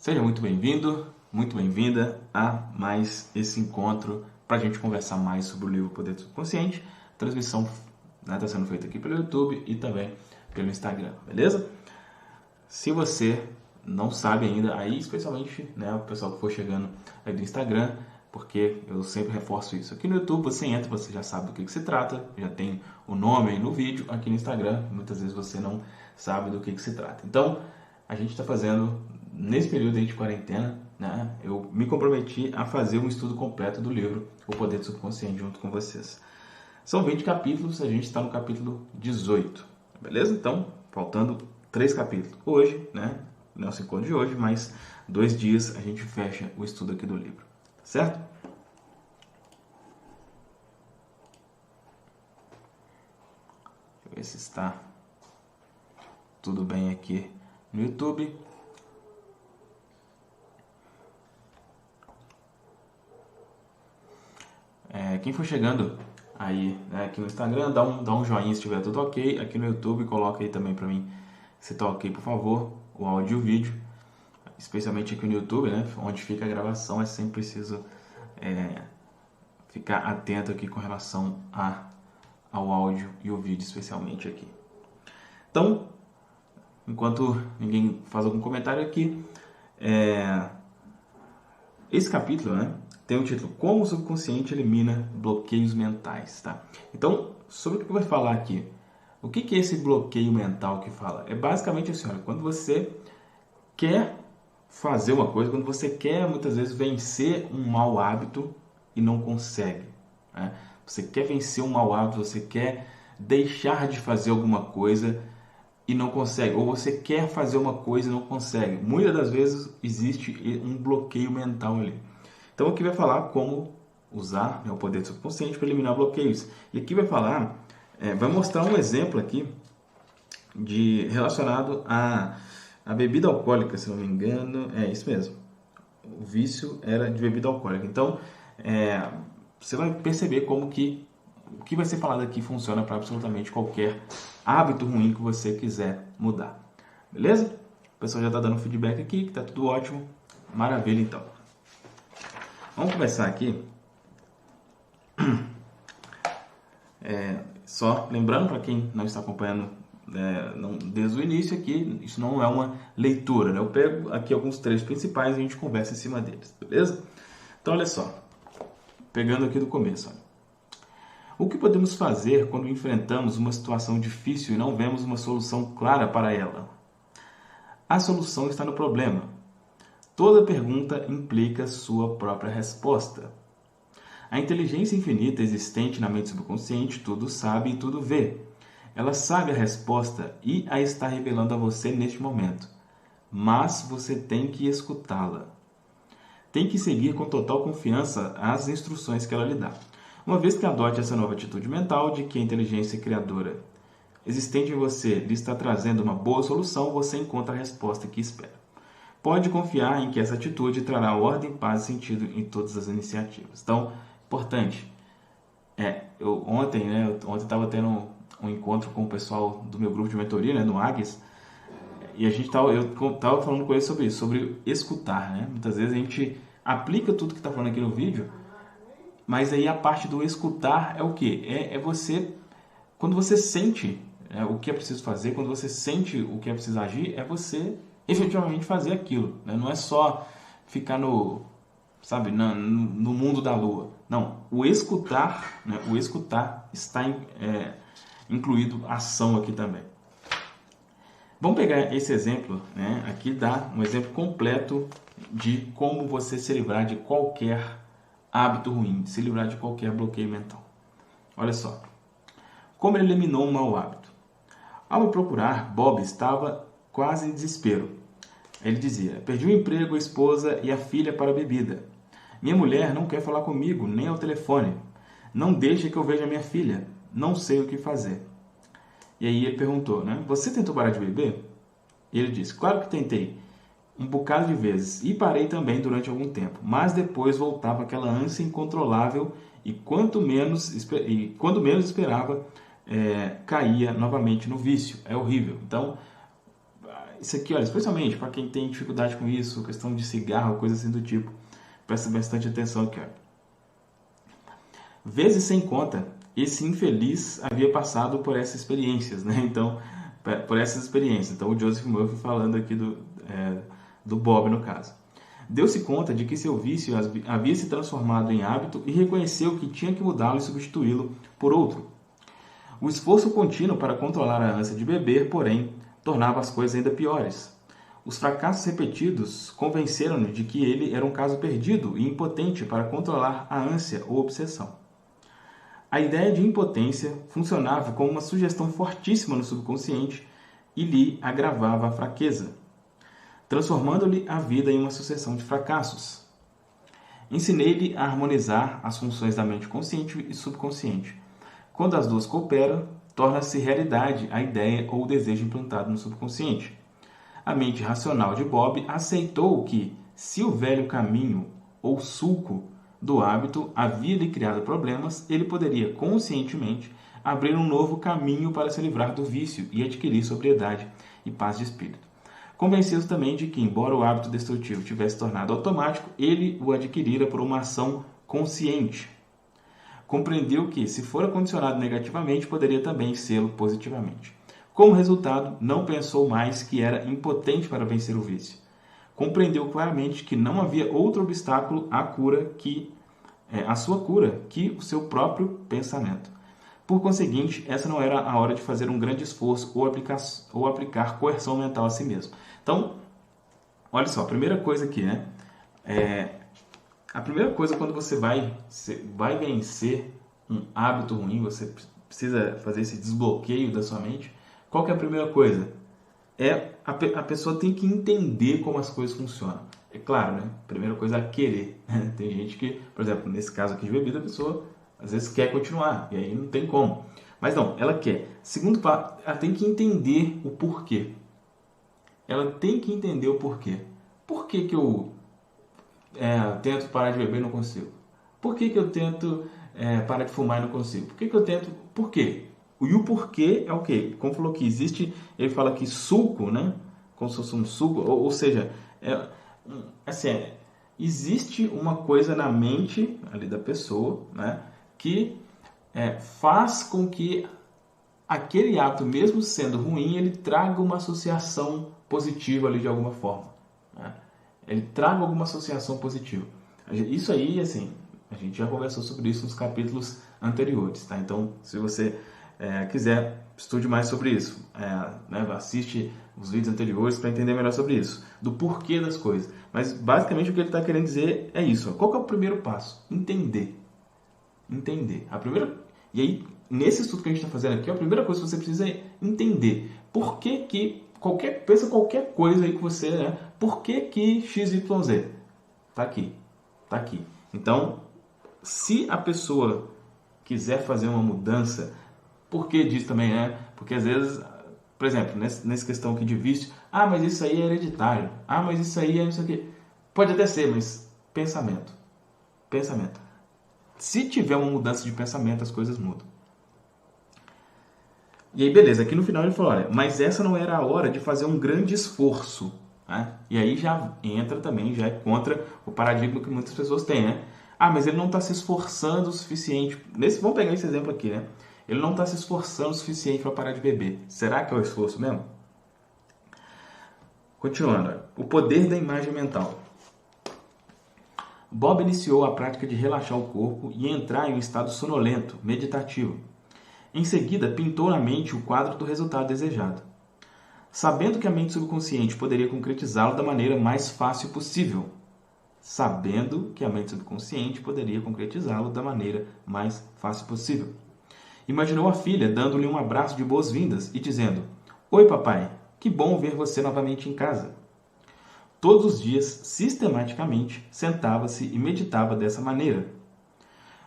Seja muito bem-vindo, muito bem-vinda a mais esse encontro para a gente conversar mais sobre o livro Poder do Subconsciente. A transmissão está sendo feita aqui pelo YouTube e também pelo Instagram, beleza? Se você não sabe ainda, aí especialmente o pessoal que for chegando aí do Instagram, porque eu sempre reforço isso. Aqui no YouTube você entra, você já sabe do que se trata, já tem o nome aí no vídeo. Aqui no Instagram, muitas vezes você não sabe do que se trata. Então, a gente está fazendo, nesse período aí de quarentena, eu me comprometi a fazer um estudo completo do livro O Poder do Subconsciente junto com vocês. São 20 capítulos, a gente está no capítulo 18, beleza? Então, faltando 3 capítulos hoje, nosso encontro de hoje, mais 2 dias a gente fecha o estudo aqui do livro, certo? Deixa eu ver se está tudo bem aqui no YouTube. Quem for chegando aí aqui no Instagram, dá um joinha se estiver tudo ok. Aqui no YouTube, coloca aí também para mim se tá ok, por favor, o áudio e o vídeo. Especialmente aqui no YouTube, onde fica a gravação, é sempre preciso ficar atento aqui com relação ao áudio e o vídeo, especialmente aqui. Então, enquanto ninguém faz algum comentário aqui, esse capítulo, tem o título Como o Subconsciente Elimina Bloqueios Mentais, tá? Então, sobre o que eu vou falar aqui? O que é esse bloqueio mental que fala? É basicamente assim, olha, quando você quer fazer uma coisa, quando você quer muitas vezes vencer um mau hábito e não consegue. Você quer vencer um mau hábito, você quer deixar de fazer alguma coisa e não consegue, ou você quer fazer uma coisa e não consegue. Muitas das vezes existe um bloqueio mental ali. Então aqui vai falar como usar o poder do subconsciente para eliminar bloqueios. E aqui vai falar, vai mostrar um exemplo aqui relacionado a bebida alcoólica, se não me engano, é isso mesmo. O vício era de bebida alcoólica. Então, você vai perceber como que o que vai ser falado aqui funciona para absolutamente qualquer hábito ruim que você quiser mudar. Beleza? O pessoal já está dando feedback aqui, que está tudo ótimo. Maravilha, então. Vamos começar aqui. Só lembrando para quem não está acompanhando desde o início aqui, isso não é uma leitura, Eu pego aqui alguns trechos principais e a gente conversa em cima deles, beleza? Então, olha só. Pegando aqui do começo, olha. O que podemos fazer quando enfrentamos uma situação difícil e não vemos uma solução clara para ela? A solução está no problema. Toda pergunta implica sua própria resposta. A inteligência infinita existente na mente subconsciente tudo sabe e tudo vê. Ela sabe a resposta e a está revelando a você neste momento. Mas você tem que escutá-la. Tem que seguir com total confiança as instruções que ela lhe dá. Uma vez que adote essa nova atitude mental de que a inteligência criadora existente em você lhe está trazendo uma boa solução, você encontra a resposta que espera. Pode confiar em que essa atitude trará ordem, paz e sentido em todas as iniciativas. Então, importante. Ontem estava tendo um encontro com o pessoal do meu grupo de mentoria, no Águias, e eu estava falando com eles sobre isso, sobre escutar, Muitas vezes a gente aplica tudo que está falando aqui no vídeo, mas aí a parte do escutar é o quê? É você, quando você sente o que é preciso fazer, quando você sente o que é preciso agir, é você efetivamente fazer aquilo. Não é só ficar no mundo da lua. Não, o escutar está incluído ação aqui também. Vamos pegar esse exemplo, aqui dá um exemplo completo de como você se livrar de qualquer hábito ruim, de se livrar de qualquer bloqueio mental. Olha só, como ele eliminou um mau hábito. Ao me procurar, Bob estava quase em desespero. Ele dizia, perdi o emprego, a esposa e a filha para a bebida. Minha mulher não quer falar comigo, nem ao telefone. Não deixa que eu veja minha filha. Não sei o que fazer. E aí ele perguntou, você tentou parar de beber? E ele disse, claro que tentei. Um bocado de vezes. E parei também durante algum tempo. Mas depois voltava aquela ânsia incontrolável e quando menos esperava, caía novamente no vício. É horrível. Então, isso aqui, olha, especialmente para quem tem dificuldade com isso, questão de cigarro, coisa assim do tipo, presta bastante atenção aqui, ó. Vezes sem conta, esse infeliz havia passado por essas experiências, né? Então, por essas experiências. Então, o Joseph Murphy falando aqui do Bob, no caso. Deu-se conta de que seu vício havia se transformado em hábito e reconheceu que tinha que mudá-lo e substituí-lo por outro. O esforço contínuo para controlar a ânsia de beber, porém, tornava as coisas ainda piores. Os fracassos repetidos convenceram-no de que ele era um caso perdido e impotente para controlar a ânsia ou obsessão. A ideia de impotência funcionava como uma sugestão fortíssima no subconsciente e lhe agravava a fraqueza, transformando-lhe a vida em uma sucessão de fracassos. Ensinei-lhe a harmonizar as funções da mente consciente e subconsciente. Quando as duas cooperam, torna-se realidade a ideia ou o desejo implantado no subconsciente. A mente racional de Bob aceitou que, se o velho caminho ou sulco do hábito havia lhe criado problemas, ele poderia conscientemente abrir um novo caminho para se livrar do vício e adquirir sobriedade e paz de espírito. Convenceu-se também de que, embora o hábito destrutivo tivesse tornado automático, ele o adquirira por uma ação consciente. Compreendeu que, se fora condicionado negativamente, poderia também sê-lo positivamente. Como resultado, não pensou mais que era impotente para vencer o vício. Compreendeu claramente que não havia outro obstáculo à sua cura que o seu próprio pensamento. Por conseguinte, essa não era a hora de fazer um grande esforço ou aplicar coerção mental a si mesmo. Então, olha só, a primeira coisa aqui, né? A primeira coisa quando você vai vencer um hábito ruim, você precisa fazer esse desbloqueio da sua mente. Qual que é a primeira coisa? A pessoa tem que entender como as coisas funcionam. É claro, né? A primeira coisa é querer. Tem gente que, por exemplo, nesse caso aqui de bebida, a pessoa às vezes quer continuar, e aí não tem como. Mas não, ela quer. Segundo passo, ela tem que entender o porquê. Ela tem que entender o porquê. Por que que eu tento parar de beber e não consigo? Por que que eu tento parar de fumar e não consigo? Por que que eu tento... Por quê? E o porquê é o quê? Como falou que existe, ele fala que suco, né? Como se fosse um suco, ou seja, existe uma coisa na mente ali da pessoa, né? Que faz com que aquele hábito, mesmo sendo ruim, ele traga uma associação positiva ali de alguma forma, né? Ele traga alguma associação positiva. Isso aí, assim, a gente já conversou sobre isso nos capítulos anteriores, tá? Então, se você quiser, estude mais sobre isso, né? Assiste os vídeos anteriores para entender melhor sobre isso, do porquê das coisas. Mas, basicamente, o que ele está querendo dizer é isso. Ó. Qual que é o primeiro passo? Entender. E aí, nesse estudo que a gente está fazendo aqui, a primeira coisa que você precisa é entender. Por que pensa qualquer coisa aí que você... Né? Por que XYZ? Tá aqui. Então, se a pessoa quiser fazer uma mudança... Por que disso também, né? Porque às vezes, por exemplo, nessa questão aqui de vício, mas isso aí é hereditário. Mas isso aí é isso aqui. Pode até ser, mas pensamento. Se tiver uma mudança de pensamento, as coisas mudam. E aí, beleza, aqui no final ele falou, olha, mas essa não era a hora de fazer um grande esforço. Né? E aí já entra também, já é contra o paradigma que muitas pessoas têm, né? Mas ele não está se esforçando o suficiente. Vamos pegar esse exemplo aqui, né? Ele não está se esforçando o suficiente para parar de beber. Será que é o esforço mesmo? Continuando. O poder da imagem mental. Bob iniciou a prática de relaxar o corpo e entrar em um estado sonolento, meditativo. Em seguida, pintou na mente o quadro do resultado desejado. Sabendo que a mente subconsciente poderia concretizá-lo da maneira mais fácil possível. Imaginou a filha dando-lhe um abraço de boas-vindas e dizendo: "Oi, papai, que bom ver você novamente em casa." Todos os dias, sistematicamente, sentava-se e meditava dessa maneira.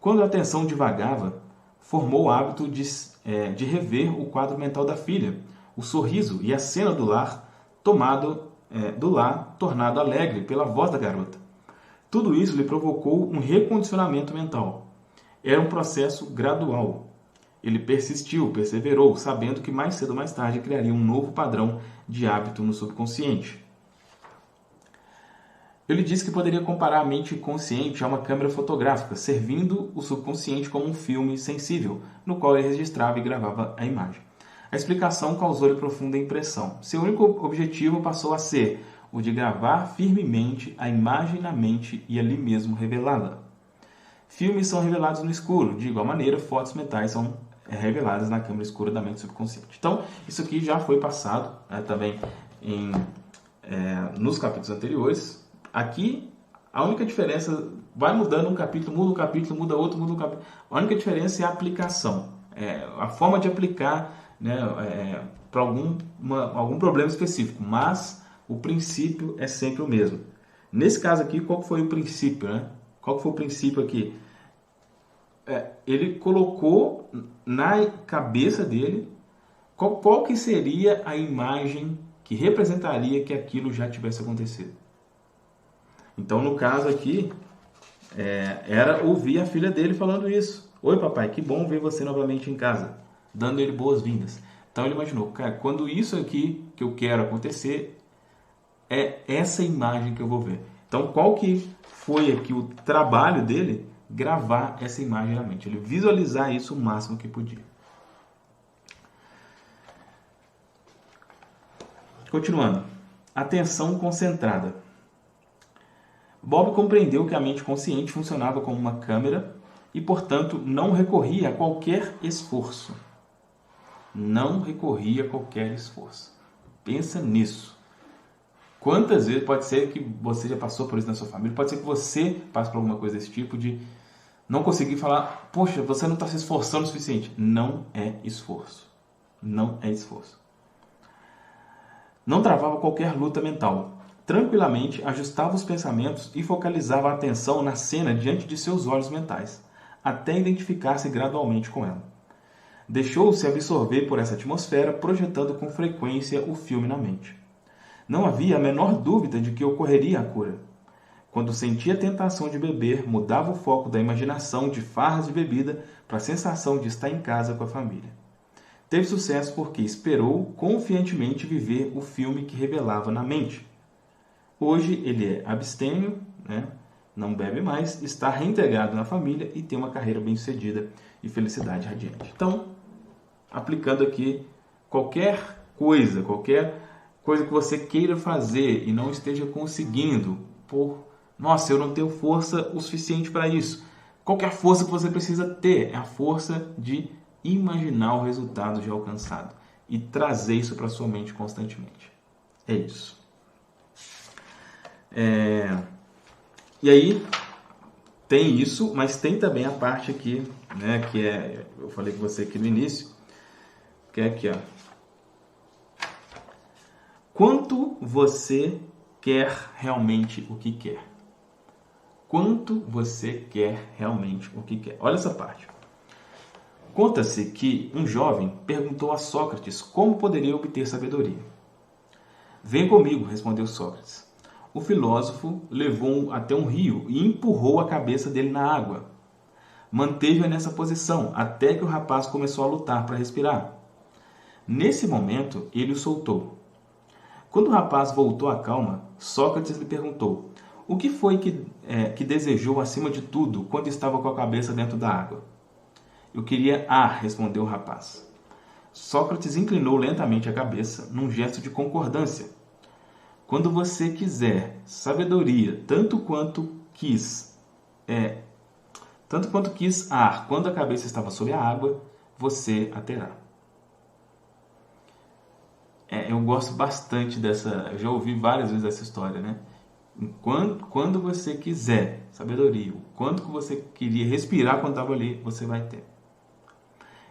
Quando a atenção divagava, formou o hábito de rever o quadro mental da filha, o sorriso e a cena do lar tornado alegre pela voz da garota. Tudo isso lhe provocou um recondicionamento mental. Era um processo gradual. Ele persistiu, perseverou, sabendo que mais cedo ou mais tarde criaria um novo padrão de hábito no subconsciente. Ele disse que poderia comparar a mente consciente a uma câmera fotográfica, servindo o subconsciente como um filme sensível, no qual ele registrava e gravava a imagem. A explicação causou-lhe profunda impressão. Seu único objetivo passou a ser o de gravar firmemente a imagem na mente e ali mesmo revelá-la. Filmes são revelados no escuro, de igual maneira, fotos mentais são reveladas na câmera escura da mente subconsciente. Então, isso aqui já foi passado também nos capítulos anteriores. Aqui, a única diferença, vai mudando um capítulo, muda outro, muda um capítulo. A única diferença é a aplicação, a forma de aplicar, né, para algum problema específico, mas o princípio é sempre o mesmo. Nesse caso aqui, qual foi o princípio, né? Qual foi o princípio aqui? Ele colocou na cabeça dele qual que seria a imagem que representaria que aquilo já tivesse acontecido. Então, no caso aqui, era ouvir a filha dele falando isso. Oi, papai, que bom ver você novamente em casa. Dando ele boas-vindas. Então, ele imaginou, cara, quando isso aqui que eu quero acontecer, é essa imagem que eu vou ver. Então, qual que foi aqui o trabalho dele? Gravar essa imagem na mente. Ele visualizar isso o máximo que podia. Continuando. Atenção concentrada. Bob compreendeu que a mente consciente funcionava como uma câmera e, portanto, não recorria a qualquer esforço. Não recorria a qualquer esforço. Pensa nisso. Quantas vezes, pode ser que você já passou por isso na sua família, pode ser que você passe por alguma coisa desse tipo, de não conseguir falar, poxa, você não está se esforçando o suficiente. Não é esforço. Não é esforço. Não travava qualquer luta mental. Tranquilamente ajustava os pensamentos e focalizava a atenção na cena diante de seus olhos mentais, até identificar-se gradualmente com ela. Deixou-se absorver por essa atmosfera, projetando com frequência o filme na mente. Não havia a menor dúvida de que ocorreria a cura. Quando sentia a tentação de beber, mudava o foco da imaginação de farras de bebida para a sensação de estar em casa com a família. Teve sucesso porque esperou confiantemente viver o filme que revelava na mente. Hoje ele é abstêmio, né? Não bebe mais, está reintegrado na família e tem uma carreira bem-sucedida e felicidade radiante. Então, aplicando aqui qualquer coisa que você queira fazer e não esteja conseguindo, nossa, eu não tenho força o suficiente para isso. Qualquer força que você precisa ter é a força de imaginar o resultado já alcançado e trazer isso para sua mente constantemente. É isso. E aí tem isso, mas tem também a parte aqui, né, que eu falei com você aqui no início, que é aqui, ó. Quanto você quer realmente o que quer? Quanto você quer realmente o que quer? Olha essa parte. Conta-se que um jovem perguntou a Sócrates como poderia obter sabedoria. Vem comigo, respondeu Sócrates. O filósofo levou-o até um rio e empurrou a cabeça dele na água. Manteve-a nessa posição até que o rapaz começou a lutar para respirar. Nesse momento, ele o soltou. Quando o rapaz voltou à calma, Sócrates lhe perguntou: o que foi que desejou acima de tudo quando estava com a cabeça dentro da água? Eu queria ar, respondeu o rapaz. Sócrates inclinou lentamente a cabeça, num gesto de concordância. Quando você quiser sabedoria, tanto quanto quis ar quando a cabeça estava sob a água, você a terá. Eu gosto bastante dessa, eu já ouvi várias vezes essa história, né? Quando você quiser sabedoria, o quanto que você queria respirar quando estava ali, você vai ter.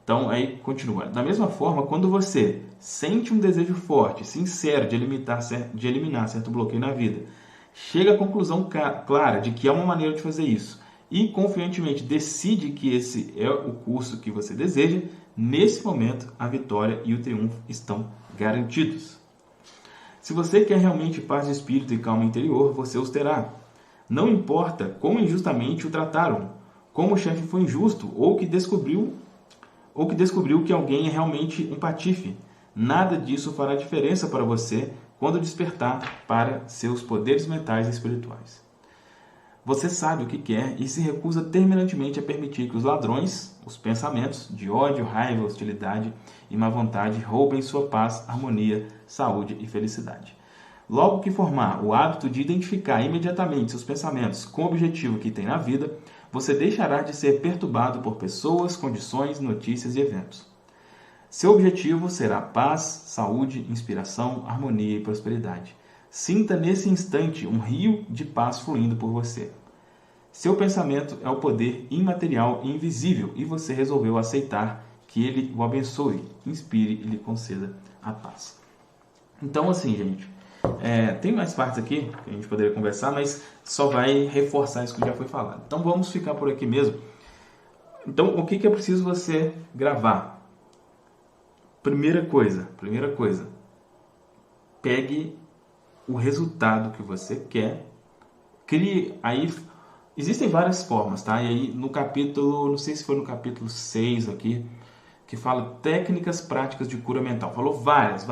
Então, aí continua. Da mesma forma, quando você sente um desejo forte, sincero de eliminar certo bloqueio na vida, chega à conclusão clara de que há uma maneira de fazer isso e confiantemente decide que esse é o curso que você deseja, nesse momento a vitória e o triunfo estão garantidos. Se você quer realmente paz de espírito e calma interior, você os terá. Não importa como injustamente o trataram, como o chefe foi injusto ou que descobriu ou que descobriu que alguém é realmente um patife. Nada disso fará diferença para você quando despertar para seus poderes mentais e espirituais. Você sabe o que quer e se recusa terminantemente a permitir que os ladrões, os pensamentos de ódio, raiva, hostilidade e má vontade roubem sua paz, harmonia, saúde e felicidade. Logo que formar o hábito de identificar imediatamente seus pensamentos com o objetivo que tem na vida, você deixará de ser perturbado por pessoas, condições, notícias e eventos. Seu objetivo será paz, saúde, inspiração, harmonia e prosperidade. Sinta nesse instante um rio de paz fluindo por você. Seu pensamento é o poder imaterial e invisível e você resolveu aceitar que ele o abençoe, inspire e lhe conceda a paz. Então, assim, gente, tem mais partes aqui que a gente poderia conversar, mas só vai reforçar isso que já foi falado. Então, vamos ficar por aqui mesmo. Então, o que é preciso você gravar? Primeira coisa, pegue o resultado que você quer, crie aí. Existem várias formas, tá? E aí no capítulo, não sei se foi no capítulo 6 aqui, que fala técnicas práticas de cura mental. Falou várias.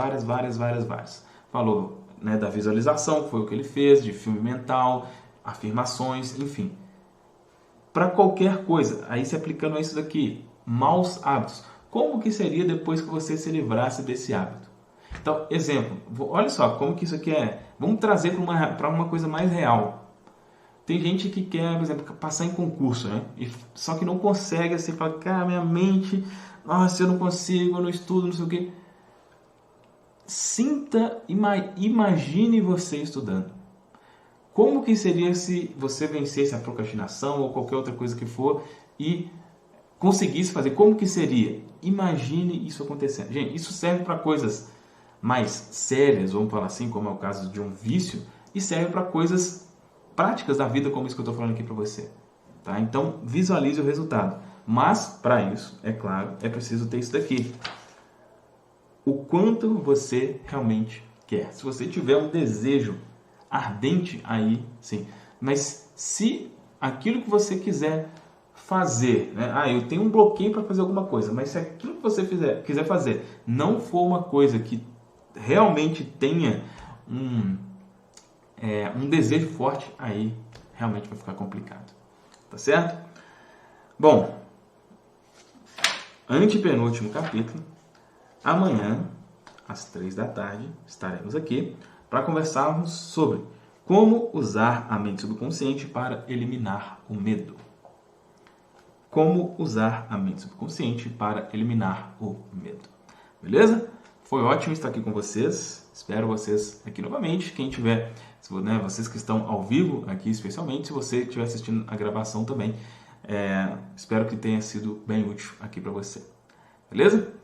Falou, né, da visualização, que foi o que ele fez, de filme mental, afirmações, enfim. Para qualquer coisa, aí se aplicando a isso daqui, maus hábitos. Como que seria depois que você se livrasse desse hábito? Então, exemplo, olha só como que isso aqui é. Vamos trazer para uma coisa mais real. Tem gente que quer, por exemplo, passar em concurso, né? Só que não consegue, assim, fala, cara, minha mente, nossa, eu não consigo, eu não estudo, não sei o quê. Imagine você estudando. Como que seria se você vencesse a procrastinação ou qualquer outra coisa que for e conseguisse fazer? Como que seria? Imagine isso acontecendo. Gente, isso serve para coisas mais sérias, vamos falar assim, como é o caso de um vício, e serve para coisas práticas da vida, como isso que eu estou falando aqui para você. Tá? Então, visualize o resultado. Mas, para isso, é claro, é preciso ter isso daqui. O quanto você realmente quer. Se você tiver um desejo ardente, aí sim. Mas se aquilo que você quiser fazer, né? Eu tenho um bloqueio para fazer alguma coisa, mas se aquilo que você quiser fazer não for uma coisa que realmente tenha um desejo forte, aí realmente vai ficar complicado. Tá certo? Bom, antepenúltimo capítulo. Amanhã, às 3 da tarde, estaremos aqui para conversarmos sobre como usar a mente subconsciente para eliminar o medo. Como usar a mente subconsciente para eliminar o medo. Beleza? Foi ótimo estar aqui com vocês. Espero vocês aqui novamente. Quem tiver, vocês que estão ao vivo aqui, especialmente, se você estiver assistindo a gravação também, espero que tenha sido bem útil aqui para você. Beleza?